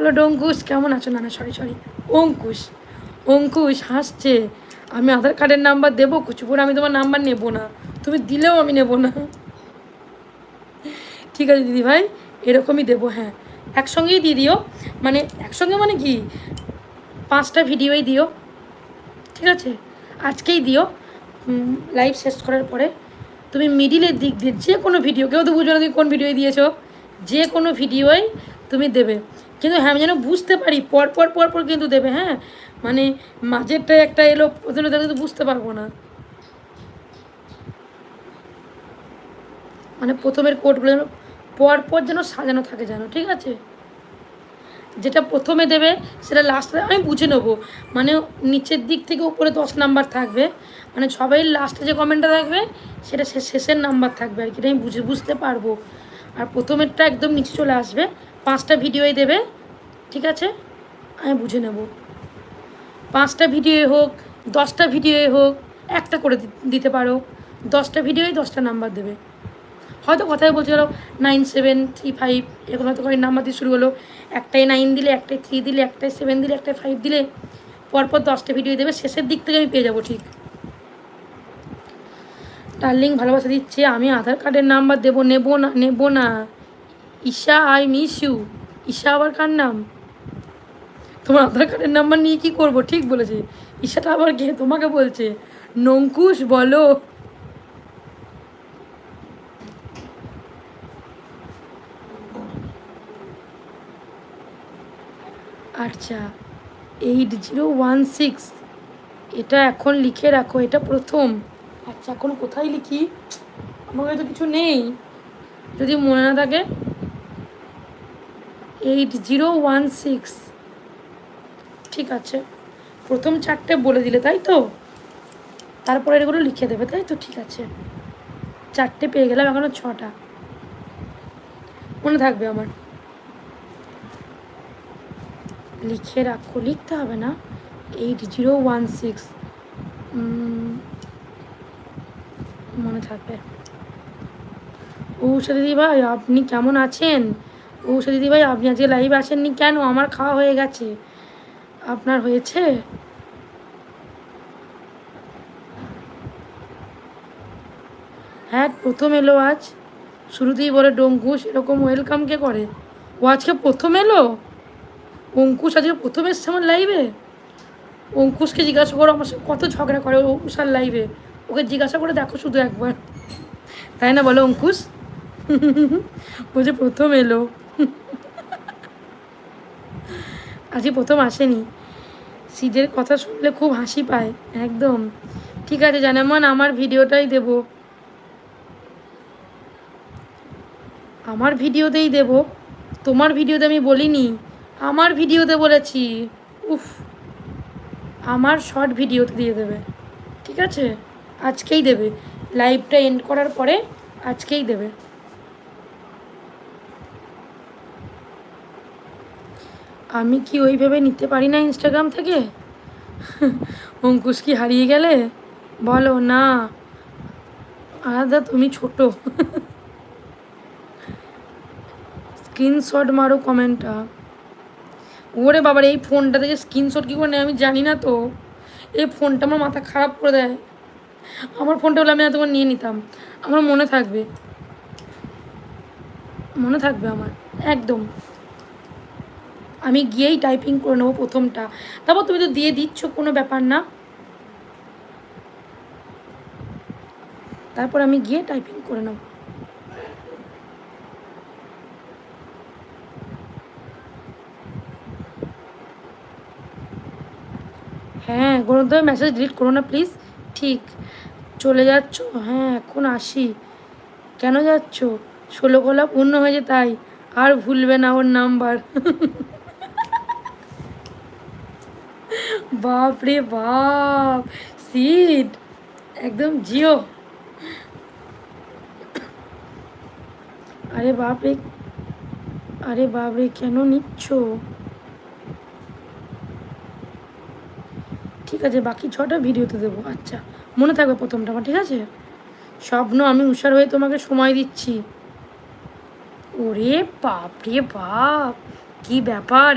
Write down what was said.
বলো ডঙ্কুশ কেমন আছো? না না সরি সরি, অঙ্কুশ। অঙ্কুশ হাসছে। আমি আধার কার্ডের নাম্বার দেবো কুচুপুর, আমি তোমার নাম্বার নেবো না, তুমি দিলেও আমি নেবো না। ঠিক আছে দিদি ভাই, এরকমই দেবো। হ্যাঁ, একসঙ্গেই দিয়ে দিও। মানে একসঙ্গে মানে কি, 5টা ভিডিওই দিও, ঠিক আছে? আজকেই দিও, লাইভ শেষ করার পরে। তুমি মিডিলের দিক দিয়ে যে কোনো ভিডিও, কেউ তো বুঝবে না তুমি কোন ভিডিও দিয়েছো, যে কোনো ভিডিওই তুমি দেবে, কিন্তু হ্যাঁ আমি যেন বুঝতে পারি পর কিন্তু দেবে। হ্যাঁ, মানে মাঝেরটা একটা এলো প্রথমে কিন্তু বুঝতে পারবো না, মানে প্রথমের কোডগুলো যেন পর যেন সাজানো থাকে যেন, ঠিক আছে? যেটা প্রথমে দেবে সেটা লাস্টে আমি বুঝে নেবো, মানে নিচের দিক থেকে উপরে 10 নাম্বার থাকবে, মানে সবাই লাস্টে যে কমেন্টটা থাকবে সেটা শেষের নাম্বার থাকবে আর কি, আমি বুঝতে পারবো। আর প্রথমেরটা একদম নিচে চলে আসবে, 5টা ভিডিওই দেবে, ঠিক আছে? আমি বুঝে নেব, 5টা ভিডিও হোক 10টা ভিডিও হোক, একটা করে দিতে পারো, 10টা ভিডিওই 10টা নাম্বার দেবে। হয়তো কথাই বলছে গেলো 9735 এরকম হয়তো করে নাম্বার দিয়ে শুরু হলো, একটাই 9 দিলে, একটাই 3 দিলে, একটাই 7 দিলে, একটাই 5 দিলে, পরপর 10টা ভিডিও দেবে, শেষের দিক থেকে আমি পেয়ে যাবো ঠিক। ডার্লিং ভালোবাসা দিচ্ছে, আমি আধার কার্ডের নাম্বার দেবো, নেবো না। Isha I miss you. Isha আবার কার নাম? তোমার আধার কার্ডের নাম্বার নিয়ে কী করবো? ঠিক বলেছে। ঈশাটা আবার কে তোমাকে বলছে? নঙ্কুশ বলো। আচ্ছা 8016, এটা এখন লিখে রাখো, এটা প্রথম। আচ্ছা এখন কোথায় লিখি, আমার কাছে তো কিছু নেই, যদি মনে না থাকে। 8016, ঠিক আছে। প্রথম 4টে বলে দিলে তাই তো, তারপরে এগুলো লিখে দেবে তাই তো, ঠিক আছে। 4টে পেয়ে গেলাম, এখনও 6টা মনে থাকবে আমার। লিখে রাখো, লিখতে হবে না। 8016 মনে থাকবে। ঊষা দিদি ভাই আপনি কেমন আছেন? ঊষা দিদি ভাই আপনি আজকে লাইভ আসেননি কেন? আমার খাওয়া হয়ে গেছে, আপনার হয়েছে? হ্যাঁ প্রথম এলো আজ, শুরুতেই বলে ডঙ্কুশ, এরকম ওয়েলকাম কে করে? ও আজকে প্রথম এলো, অঙ্কুশ আজকে প্রথম এসছে আমার লাইভে। অঙ্কুশকে জিজ্ঞাসা করো আমার সাথে কত ঝগড়া করে উষার লাইভে, ওকে জিজ্ঞাসা করে দেখো শুধু একবার, তাই না বলো অঙ্কুশ? বলছে প্রথম এলো, আজকে প্রথম আসেনি। সিদের কথা শুনলে খুব হাসি পায়, একদম ঠিক আছে জানেমান, আমার ভিডিওটাই দেব, আমার ভিডিওতেই দেব, তোমার ভিডিওতে আমি বলিনি, আমার ভিডিওতে বলেছি। উফ, আমার শর্ট ভিডিওতে দিয়ে দেবে, ঠিক আছে? আজকেই দেবে, লাইভটা এন্ড করার পরে আজকেই দেবে। আমি কি ওইভাবে নিতে পারি না ইনস্টাগ্রাম থেকে? অঙ্কুশ কি হারিয়ে গেলে? বলো না, আলাদা তুমি ছোট। স্ক্রিনশট মারো কমেন্টটা। ওরে বাবার এই ফোনটা থেকে স্ক্রিনশট কী করে নেয় আমি জানি না তো, এই ফোনটা আমার মাথা খারাপ করে দেয়। আমার ফোনটা হলে আমি এতক্ষণ নিয়ে নিতাম, আমার মনে থাকবে, মনে থাকবে আমার একদম। আমি গিয়েই টাইপিং করে নেবো প্রথমটা, তারপর তুমি তো দিয়ে দিচ্ছ, কোনো ব্যাপার না, তারপর আমি গিয়ে টাইপিং করে নেব। হ্যাঁ গণতন্ত্র মেসেজ ডিলিট করো না প্লিজ। ঠিক, চলে যাচ্ছ? হ্যাঁ এখন আসি। কেন যাচ্ছ? 16 গোলা পূর্ণ হয়েছে তাই, আর ভুলবে না ওর নাম্বার। বাপ রে বাপ, সিট একদম জিও। আরে বাপরে, আরে বাপরে কেন নিচ্ছ? ঠিক আছে বাকি 6টা ভিডিওতে দেবো, আচ্ছা মনে থাকবে প্রথমটা আমার, ঠিক আছে? স্বপ্ন আমি উষার হয়ে তোমাকে সময় দিচ্ছি। ওরে বাপ রে বাপ, কি ব্যাপার!